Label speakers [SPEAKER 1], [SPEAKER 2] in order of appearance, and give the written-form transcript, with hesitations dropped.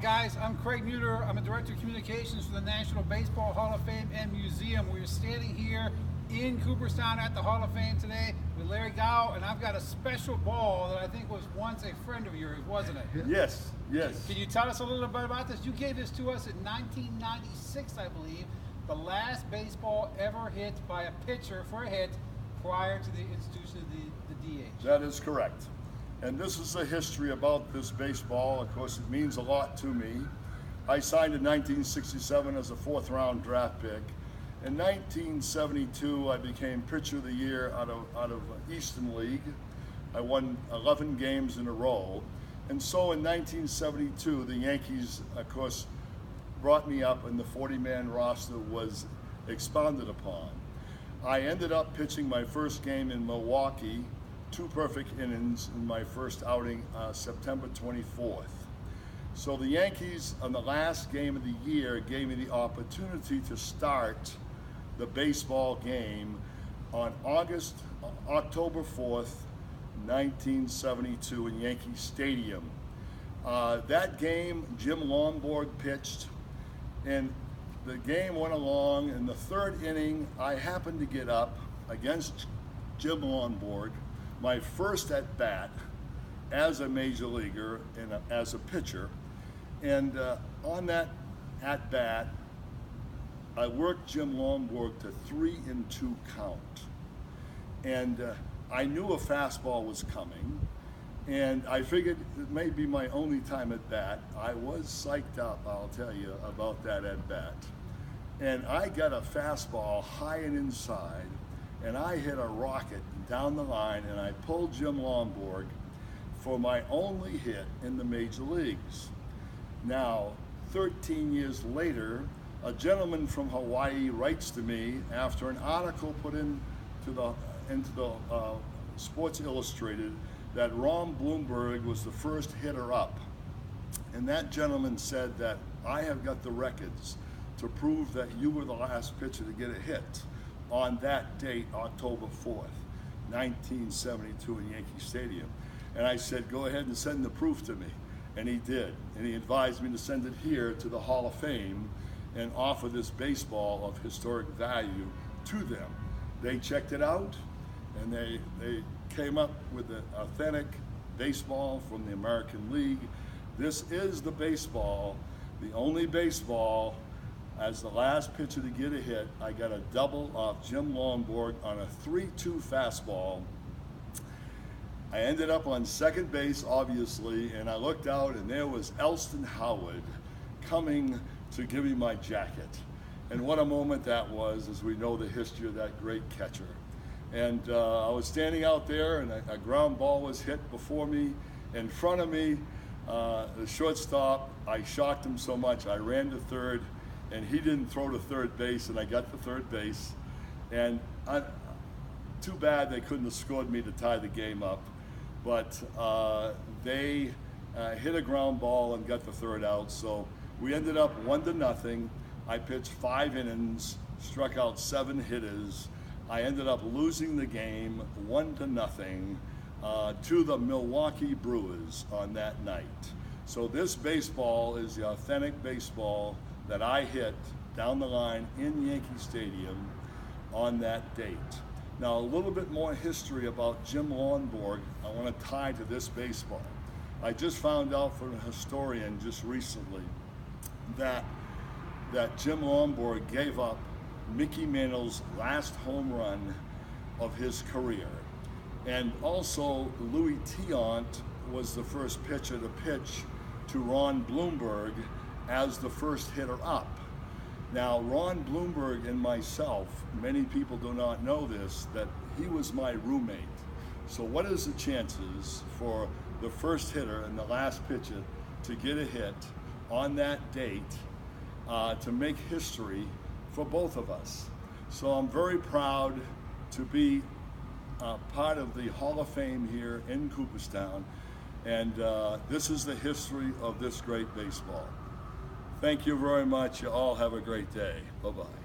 [SPEAKER 1] guys, I'm Craig Muter. I'm a Director of Communications for the National Baseball Hall of Fame and Museum. We're standing here in Cooperstown at the Hall of Fame today with Larry Gowell, and I've got a special ball that I think was once a friend of yours, wasn't it?
[SPEAKER 2] Yes, yes.
[SPEAKER 1] Can you tell us a little bit about this? You gave this to us in 1996, I believe, the last baseball ever hit by a pitcher for a hit prior to the institution of the DH.
[SPEAKER 2] That is correct. And this is the history about this baseball. Of course, it means a lot to me. I signed in 1967 as a fourth-round draft pick. In 1972, I became Pitcher of the Year out of Eastern League. I won 11 games in a row. And so in 1972, the Yankees, of course, brought me up and the 40-man roster was expounded upon. I ended up pitching my first game in Milwaukee, 2 perfect innings in my first outing, September 24th. So the Yankees, on the last game of the year, gave me the opportunity to start the baseball game on October 4th, 1972 in Yankee Stadium. That game, Jim Lonborg pitched, and the game went along. In the 3rd inning, I happened to get up against Jim Lonborg, my first at bat as a major leaguer and as a pitcher. And on that at bat, I worked Jim Lonborg to 3-2 count. And I knew a fastball was coming, and I figured it may be my only time at bat. I was psyched up, I'll tell you, about that at bat. And I got a fastball high and inside, and I hit a rocket down the line, and I pulled Jim Lonborg for my only hit in the major leagues. Now, 13 years later, a gentleman from Hawaii writes to me after an article put into the Sports Illustrated that Ron Blomberg was the first hitter up. And that gentleman said that I have got the records to prove that you were the last pitcher to get a hit on that date, October 4th, 1972 in Yankee Stadium. And I said, go ahead and send the proof to me. And he did. And he advised me to send it here to the Hall of Fame and offer this baseball of historic value to them. They checked it out, and they came up with an authentic baseball from the American League. This is the baseball, the only baseball. As the last pitcher to get a hit, I got a double off Jim Lonborg on a 3-2 fastball. I ended up on second base, obviously, and I looked out, and there was Elston Howard coming to give me my jacket. And what a moment that was, as we know the history of that great catcher. And I was standing out there, and a ground ball was hit before me, in front of me, the shortstop. I shocked him so much, I ran to third, and he didn't throw to third base, and I got to third base. And too bad they couldn't have scored me to tie the game up, but they hit a ground ball and got the third out. So we ended up 1-0. I pitched 5 innings, struck out 7 hitters. I ended up losing the game 1-0 to the Milwaukee Brewers on that night. So this baseball is the authentic baseball that I hit down the line in Yankee Stadium on that date. Now, a little bit more history about Jim Lonborg I want to tie to this baseball. I just found out from a historian just recently that Jim Lonborg gave up Mickey Mantle's last home run of his career. And also, Louis Tiant was the first pitcher to pitch to Ron Blomberg as the first hitter up. Now, Ron Blomberg and myself, many people do not know this, that he was my roommate. So what is the chances for the first hitter and the last pitcher to get a hit on that date to make history for both of us? So I'm very proud to be part of the Hall of Fame here in Cooperstown, and this is the history of this great baseball. Thank you very much. You all have a great day. Bye-bye.